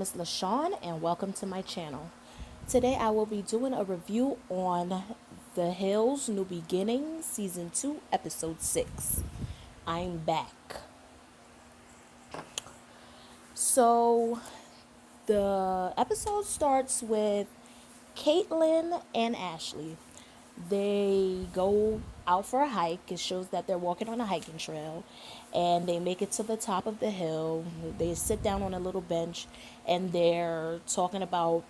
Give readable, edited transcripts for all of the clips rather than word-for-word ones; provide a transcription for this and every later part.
is LaShawn and welcome to my channel. Today I will be doing a review on The Hills New Beginnings Season 2 Episode 6. I'm back. So the episode starts with Caitlin and Ashley. They go out for a hike. It shows that they're walking on a hiking trail and they make it to the top of the hill. They sit down on a little bench and they're talking about,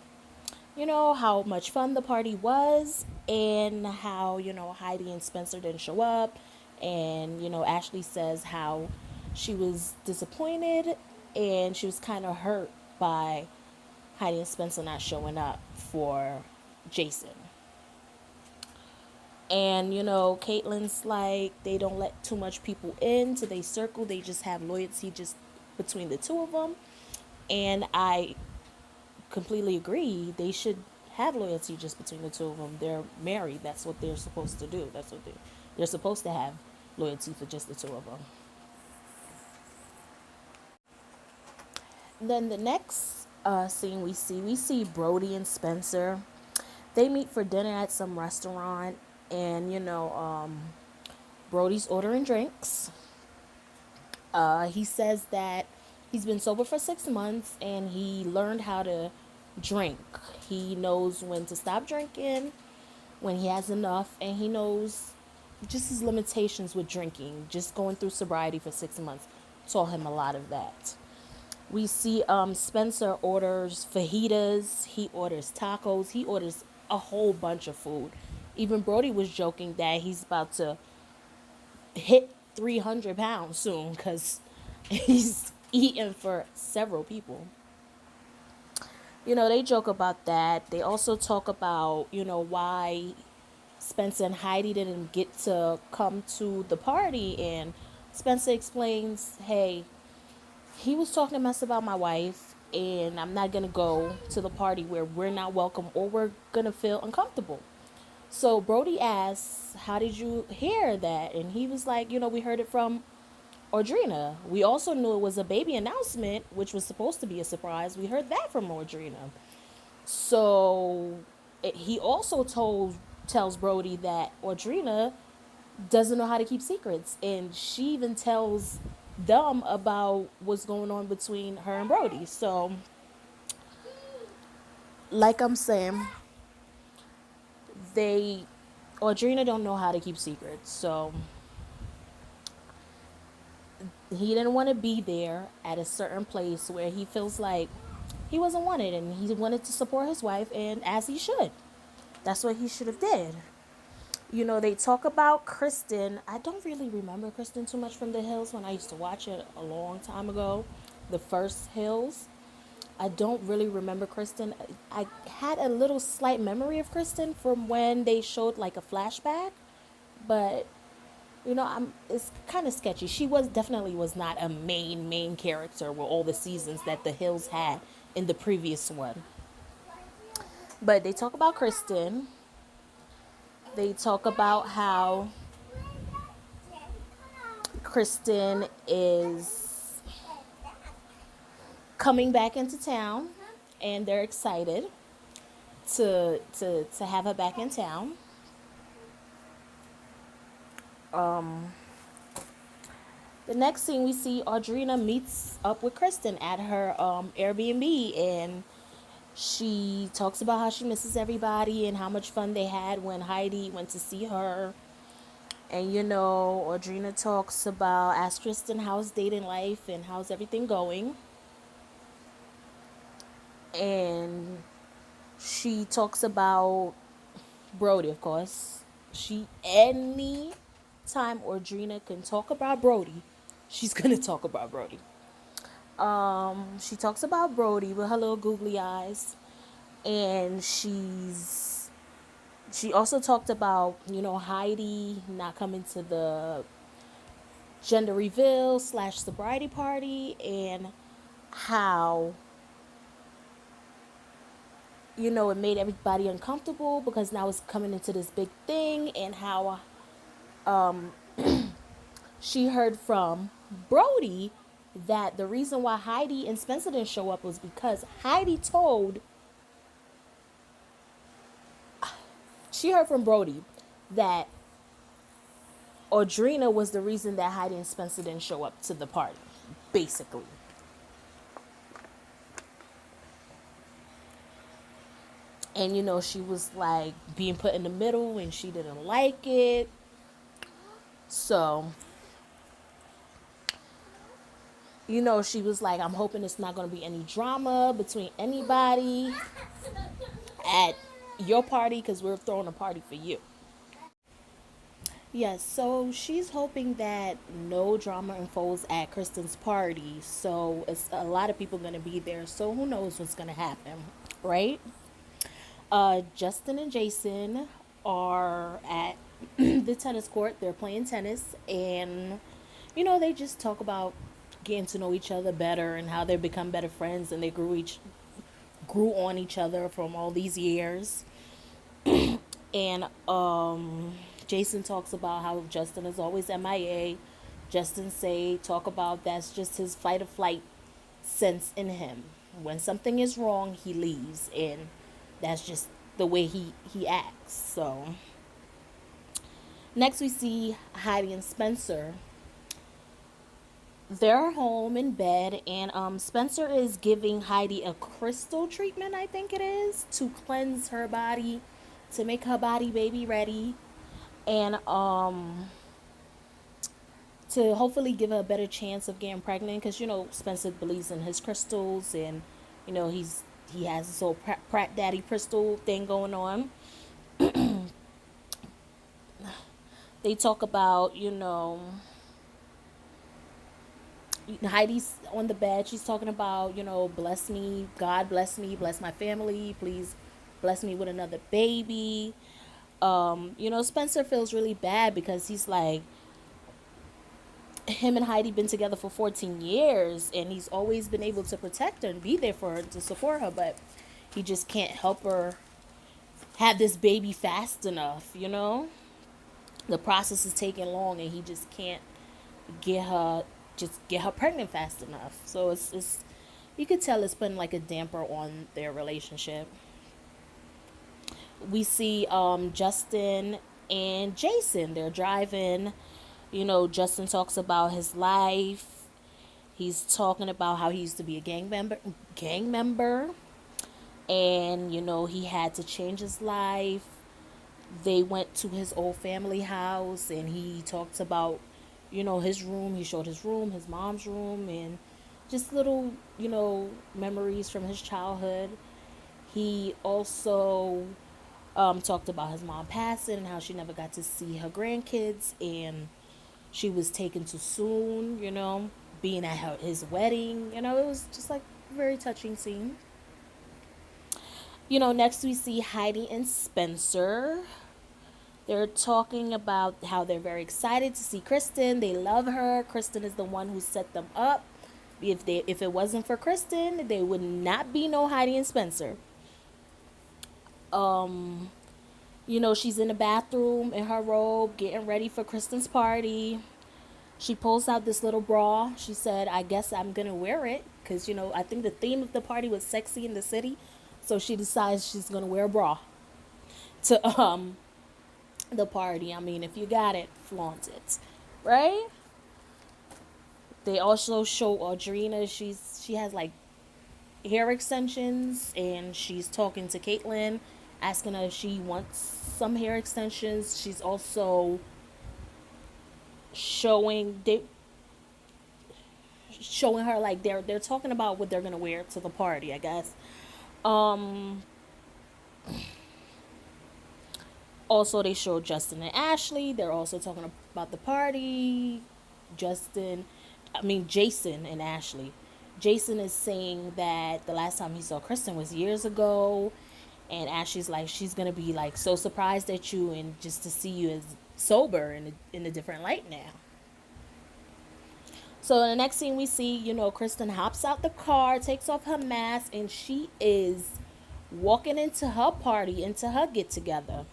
how much fun the party was and how, Heidi and Spencer didn't show up. And, Ashley says how she was disappointed and she was kind of hurt by Heidi and Spencer not showing up for Jason. And, Caitlin's like, they don't let too much people into their circle. They just have loyalty just between the two of them. And I completely agree. They should have loyalty just between the two of them. They're married. That's what they're supposed to do. They're supposed to have loyalty for just the two of them. Then the next scene we see Brody and Spencer. They meet for dinner at some restaurant, and Brody's ordering drinks. He says that he's been sober for 6 months and he learned how to drink. He knows when to stop drinking, when he has enough, and he knows just his limitations with drinking. Just going through sobriety for 6 months taught him a lot of that. We see Spencer orders fajitas, he orders tacos, he orders a whole bunch of food. Even Brody was joking that he's about to hit 300 pounds soon because he's eating for several people. They joke about that. They also talk about, why Spencer and Heidi didn't get to come to the party. And Spencer explains, hey, he was talking mess about my wife, and I'm not going to go to the party where we're not welcome or we're going to feel uncomfortable. So Brody asks, how did you hear that? And he was like, we heard it from Audrina. We also knew it was a baby announcement, which was supposed to be a surprise. We heard that from Audrina. So he also tells Brody that Audrina doesn't know how to keep secrets, and she even tells them about what's going on between her and Brody. So, like I'm saying, they Audrina don't know how to keep secrets. So he didn't want to be there at a certain place where he feels like he wasn't wanted, and he wanted to support his wife, and as he should. That's what he should have did. They talk about Kristen. I don't really remember Kristen too much from The Hills when I used to watch it a long time ago. The first Hills. I don't really remember Kristen. I had a little slight memory of Kristen from when they showed like a flashback, but it's kind of sketchy. She was not a main character with all the seasons that The Hills had in the previous one. But they talk about Kristen. They talk about how Kristen is coming back into town, and they're excited to have her back in town. The next thing we see, Audrina meets up with Kristen at her Airbnb, and she talks about how she misses everybody and how much fun they had when Heidi went to see her. And Audrina talks about, ask Kristen how's dating life and how's everything going. And she talks about Brody, of course. Any time Audrina can talk about Brody, she's gonna talk about Brody. She talks about Brody with her little googly eyes, and she also talked about Heidi not coming to the gender reveal / sobriety party, and how it made everybody uncomfortable because now it's coming into this big thing, and how she heard from Brody that the reason why Heidi and Spencer didn't show up was because Heidi told, she heard from Brody that Audrina was the reason that Heidi and Spencer didn't show up to the party, basically. And she was like being put in the middle and she didn't like it. So, she was like, I'm hoping it's not going to be any drama between anybody at your party because we're throwing a party for you. Yes, so she's hoping that no drama unfolds at Kristen's party. So it's a lot of people going to be there. So who knows what's going to happen, right? Justin and Jason are at the tennis court. They're playing tennis, and they just talk about getting to know each other better and how they become better friends, and they grew on each other from all these years. And Jason talks about how Justin is always MIA. Justin talk about that's just his fight or flight sense in him. When something is wrong, he leaves, and that's just the way he acts. So next we see Heidi and Spencer. They're home in bed, and Spencer is giving Heidi a crystal treatment, I think it is, to cleanse her body, to make her body baby ready, and to hopefully give her a better chance of getting pregnant, because Spencer believes in his crystals, and he has this whole Pratt Daddy crystal thing going on. They talk about Heidi's on the bed. She's talking about, bless me, God bless me, bless my family, please bless me with another baby. Spencer feels really bad because he's like, him and Heidi been together for 14 years, and he's always been able to protect her and be there for her, to support her, but he just can't help her have this baby fast enough. The process is taking long, and he just can't get her pregnant fast enough. So it's you could tell it's been like a damper on their relationship. We see Justin and Jason. They're driving. Justin talks about his life. He's talking about how he used to be a gang member, and he had to change his life. They went to his old family house, and he talked about his room. He showed his room, his mom's room, and just little memories from his childhood. He also talked about his mom passing and how she never got to see her grandkids, and she was taken too soon, being at his wedding. It was just like a very touching scene. Next we see Heidi and Spencer. They're talking about how they're very excited to see Kristen. They love her. Kristen is the one who set them up. If it wasn't for Kristen, there would not be no Heidi and Spencer. She's in the bathroom in her robe, getting ready for Kristen's party. She pulls out this little bra. She said, I guess I'm going to wear it because, I think the theme of the party was sexy in the city. So she decides she's going to wear a bra to the party. I mean, if you got it, flaunt it, right? They also show Audrina. She has like hair extensions, and she's talking to Caitlin, asking her if she wants some hair extensions. She's also showing her like they're talking about what they're gonna wear to the party, I guess. Also, they show Justin and Ashley. They're also talking about the party. Jason and Ashley. Jason is saying that the last time he saw Kristen was years ago, and Ashley's like, she's gonna be like so surprised at you and just to see you as sober in a different light now. So in the next scene we see, Kristen hops out the car, takes off her mask, and she is walking into her party, into her get together.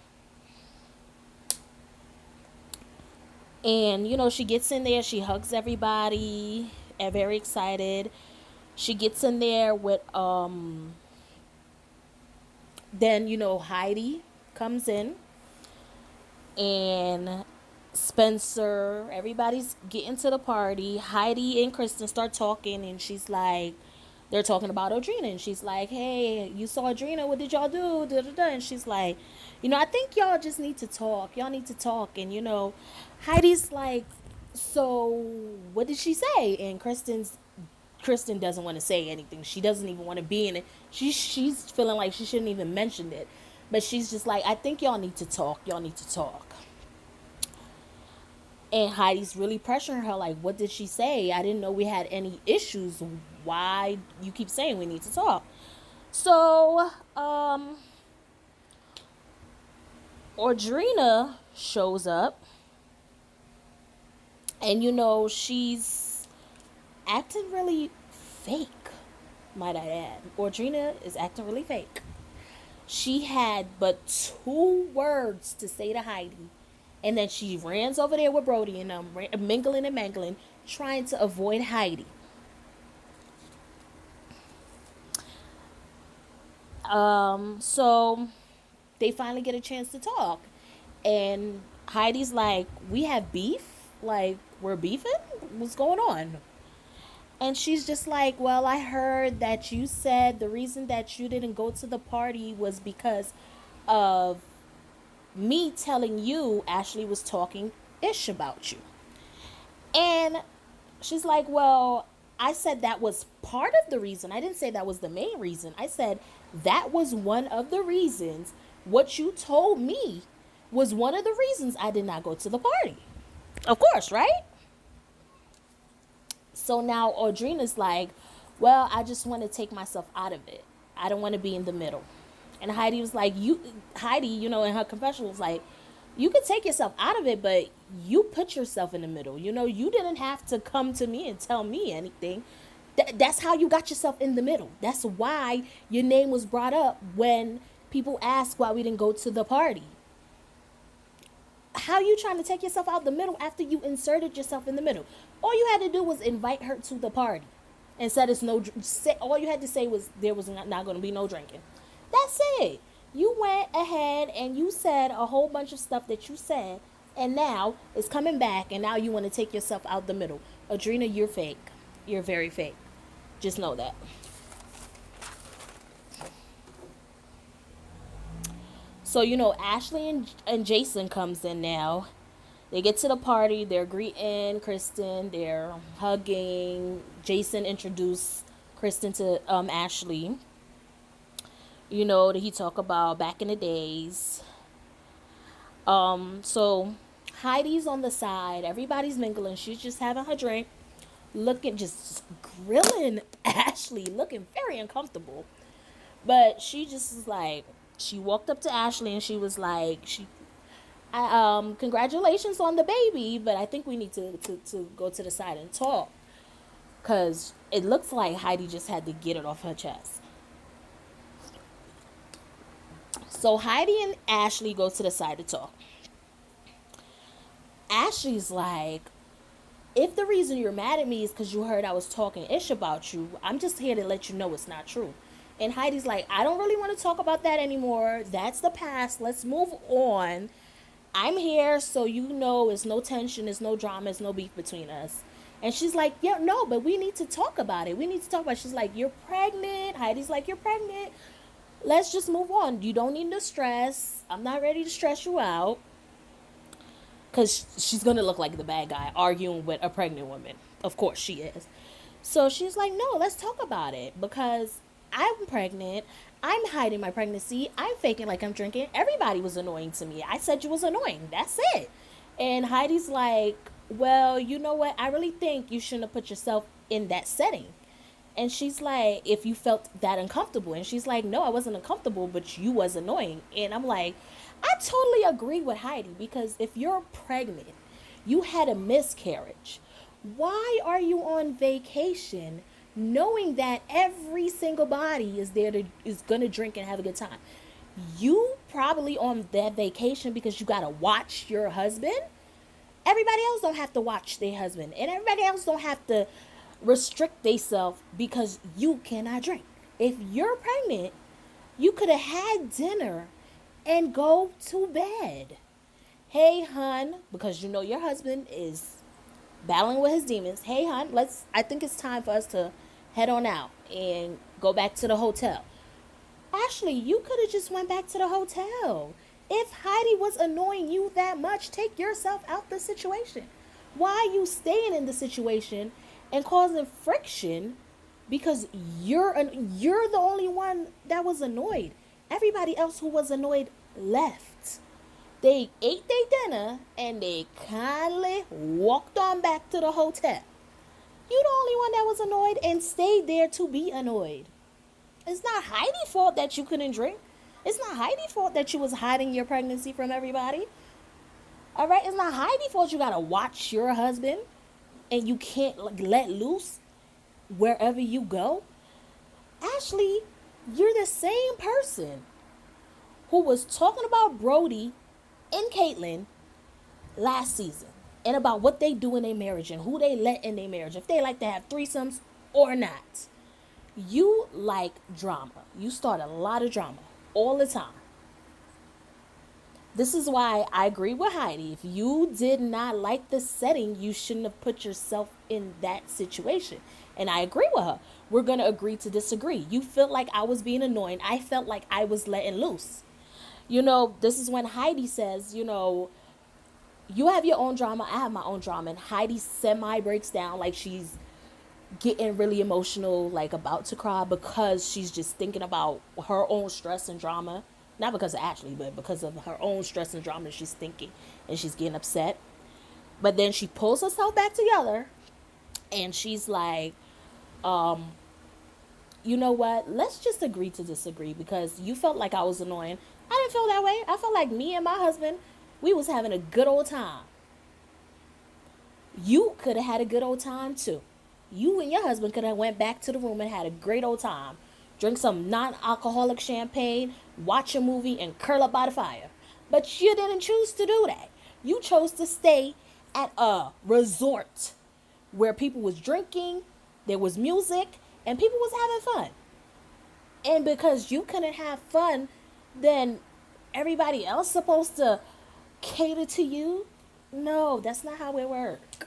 And she gets in there, she hugs everybody, very excited. She gets in there with then Heidi comes in, and Spencer, everybody's getting to the party. Heidi and Kristen start talking, and she's like, they're talking about Audrina, and she's like, "Hey, you saw Audrina? What did y'all do?" Da, da, da. And she's like, "I think y'all just need to talk. Y'all need to talk." And Heidi's like, "So what did she say?" And Kristen doesn't want to say anything. She doesn't even want to be in it. She's feeling like she shouldn't even mention it. But she's just like, "I think y'all need to talk. Y'all need to talk." And Heidi's really pressuring her, like, "What did she say? I didn't know we had any issues. Why you keep saying we need to talk?" So, Audrina shows up, and she's acting really fake, might I add. Audrina is acting really fake. She had but 2 words to say to Heidi, and then she runs over there with Brody and mingling and mangling, trying to avoid Heidi. So they finally get a chance to talk, and Heidi's like, "We have beef? Like, we're beefing? What's going on?" And she's just like, "Well, I heard that you said the reason that you didn't go to the party was because of me telling you Ashley was talking ish about you." And she's like, "Well, I said that was part of the reason. I didn't say that was the main reason. I said that was one of the reasons. What you told me was one of the reasons I did not go to the party." Of course, right? So now Audrina's like, "Well, I just want to take myself out of it. I don't want to be in the middle." And Heidi was like, Heidi, in her confession was like, "You could take yourself out of it, but you put yourself in the middle. You didn't have to come to me and tell me anything. That's how you got yourself in the middle. That's why your name was brought up when people asked why we didn't go to the party. How you trying to take yourself out the middle after you inserted yourself in the middle? All you had to do was invite her to the party and said it's no. All you had to say was there was not going to be no drinking. That's it. You went ahead and you said a whole bunch of stuff that you said, and now it's coming back, and now you want to take yourself out the middle. Audrina, you're fake. You're very fake. Just know that." So, Ashley and Jason comes in now. They get to the party. They're greeting Kristen. They're hugging. Jason introduced Kristen to Ashley. He talk about back in the days. So Heidi's on the side. Everybody's mingling. She's just having her drink, looking, just grilling Ashley, looking very uncomfortable. But she just is like, she walked up to Ashley and she was like, congratulations on the baby, but I think we need to go to the side and talk. Because it looks like Heidi just had to get it off her chest. So Heidi and Ashley go to the side to talk. Ashley's like, "If the reason you're mad at me is because you heard I was talking ish about you, I'm just here to let you know it's not true." And Heidi's like, "I don't really want to talk about that anymore. That's the past. Let's move on. I'm here so it's no tension, it's no drama, it's no beef between us." And she's like, "Yeah, no, but we need to talk about it. We need to talk about it." She's like, "You're pregnant." Heidi's like, "You're pregnant. Let's just move on. You don't need to stress. I'm not ready to stress you out." Because she's going to look like the bad guy arguing with a pregnant woman. Of course she is. So she's like, "No, let's talk about it. Because I'm pregnant. I'm hiding my pregnancy. I'm faking like I'm drinking. Everybody was annoying to me. I said you was annoying. That's it." And Heidi's like, "Well, you know what? I really think you shouldn't have put yourself in that setting." And she's like, "If you felt that uncomfortable." And she's like, "No, I wasn't uncomfortable, but you was annoying." And I'm like, I totally agree with Heidi, because if you're pregnant, you had a miscarriage, why are you on vacation knowing that every single body is gonna drink and have a good time? You probably on that vacation because you gotta watch your husband. Everybody else don't have to watch their husband, and everybody else don't have to restrict themselves because you cannot drink. If you're pregnant, you could have had dinner and go to bed. Hey, hun, because you know your husband is battling with his demons. Hey, hun, I think it's time for us to head on out and go back to the hotel. Ashley, you could have just went back to the hotel. If Heidi was annoying you that much, take yourself out the situation. Why are you staying in the situation and causing friction because you're the only one that was annoyed. Everybody else who was annoyed left. They ate their dinner and they kindly walked on back to the hotel. You the only one that was annoyed and stayed there to be annoyed. It's not Heidi's fault that you couldn't drink. It's not Heidi's fault that you was hiding your pregnancy from everybody. All right, it's not Heidi's fault you gotta watch your husband and you can't let loose wherever you go. Ashley, you're the same person who was talking about Brody and Caitlyn last season and about what they do in their marriage and who they let in their marriage, if they like to have threesomes or not. You like drama. You start a lot of drama all the time. This is why I agree with Heidi. If you did not like the setting, you shouldn't have put yourself in that situation. And I agree with her. We're going to agree to disagree. You felt like I was being annoying. I felt like I was letting loose. This is when Heidi says, you have your own drama. I have my own drama. And Heidi semi breaks down like she's getting really emotional, like about to cry because she's just thinking about her own stress and drama. Not because of Ashley, but because of her own stress and drama she's thinking. And she's getting upset. But then she pulls herself back together. And she's like, you know what? Let's just agree to disagree because you felt like I was annoying. I didn't feel that way. I felt like me and my husband, we was having a good old time. You could have had a good old time too. You and your husband could have went back to the room and had a great old time. Drink some non-alcoholic champagne, watch a movie, and curl up by the fire. But you didn't choose to do that. You chose to stay at a resort where people was drinking, there was music, and people was having fun. And because you couldn't have fun, then everybody else supposed to cater to you? No, that's not how it works.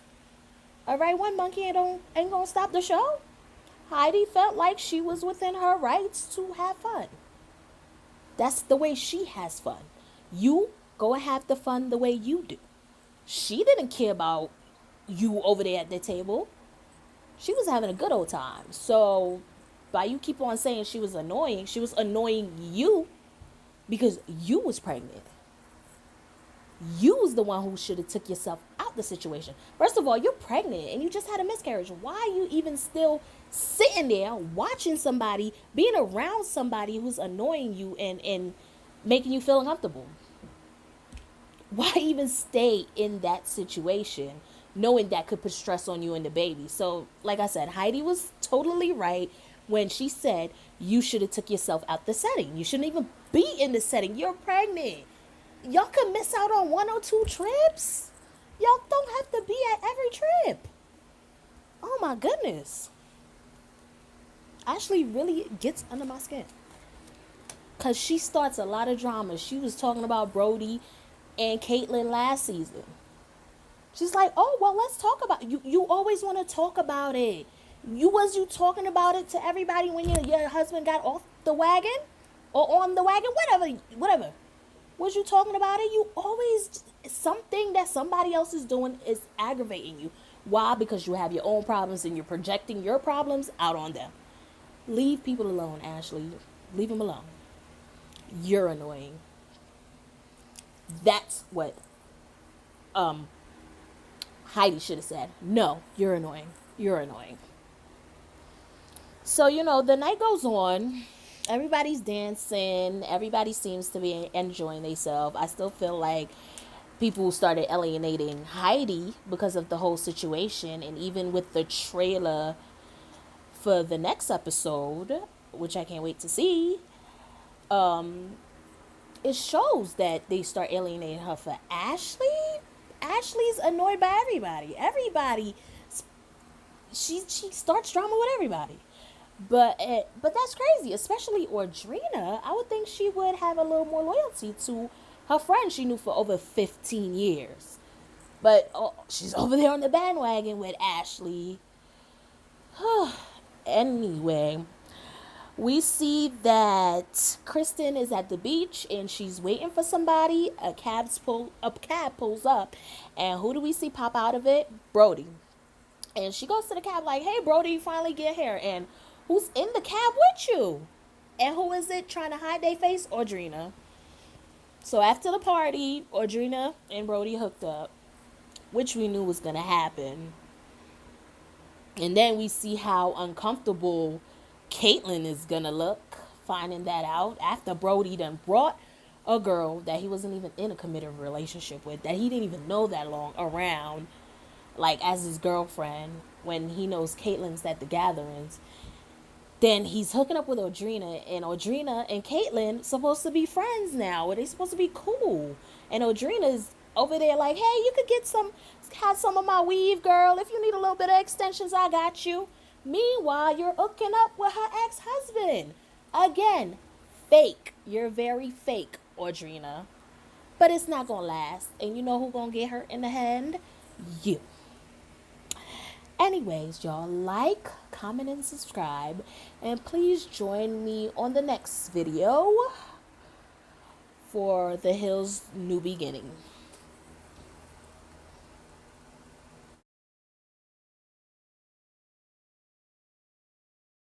All right, one monkey ain't gonna stop the show. Heidi felt like she was within her rights to have fun. That's the way she has fun. You go and have the fun the way you do. She didn't care about you over there at the table. She was having a good old time. So by you keep on saying she was annoying you because you was pregnant. You was the one who should have took yourself out the situation. First of all, you're pregnant and you just had a miscarriage. Why are you even still sitting there watching somebody, being around somebody who's annoying you and making you feel uncomfortable? Why even stay in that situation knowing that could put stress on you and the baby? So, like I said, Heidi was totally right when she said you should have took yourself out the setting. You shouldn't even be in the setting. You're pregnant. Y'all could miss out on 1 or 2 trips. Y'all don't have to be at every trip. Oh my goodness. Ashley really gets under my skin. Because she starts a lot of drama. She was talking about Brody and Caitlyn last season. She's like, oh, well, let's talk about it. You always want to talk about it. Was you talking about it to everybody when your husband got off the wagon? Or on the wagon? Whatever. Was you talking about it? You always, something that somebody else is doing is aggravating you. Why? Because you have your own problems and you're projecting your problems out on them. Leave people alone, Ashley. Leave them alone. You're annoying. That's what Heidi should have said. No, you're annoying. You're annoying. So, the night goes on. Everybody's dancing. Everybody seems to be enjoying themselves. I still feel like people started alienating Heidi because of the whole situation. And even with the trailer for the next episode, which I can't wait to see, it shows that they start alienating her for Ashley. Ashley's annoyed by everybody. she starts drama with everybody. But that's crazy, especially Audrina. I would think she would have a little more loyalty to her friend she knew for over 15 years. But she's over there on the bandwagon with Ashley. Anyway, we see that Kristen is at the beach and she's waiting for somebody. A cab pulls up, and who do we see pop out of it? Brody. And she goes to the cab like, "Hey, Brody, you finally get here." And who's in the cab with you? And who is it trying to hide their face? Audrina. So after the party, Audrina and Brody hooked up, which we knew was gonna happen. And then we see how uncomfortable Caitlyn is gonna look, finding that out after Brody done brought a girl that he wasn't even in a committed relationship with, that he didn't even know that long, around, like as his girlfriend, when he knows Caitlyn's at the gatherings. Then he's hooking up with Audrina, and Audrina and Caitlyn supposed to be friends now, or they supposed to be cool. And Audrina's over there like, "Hey, you could have some of my weave, girl. If you need a little bit of extensions, I got you." Meanwhile, you're hooking up with her ex-husband. Again, fake. You're very fake, Audrina. But it's not gonna last. And you know who gonna get hurt in the hand? You. Anyways, y'all, like, comment, and subscribe. And please join me on the next video for The Hills' New Beginning.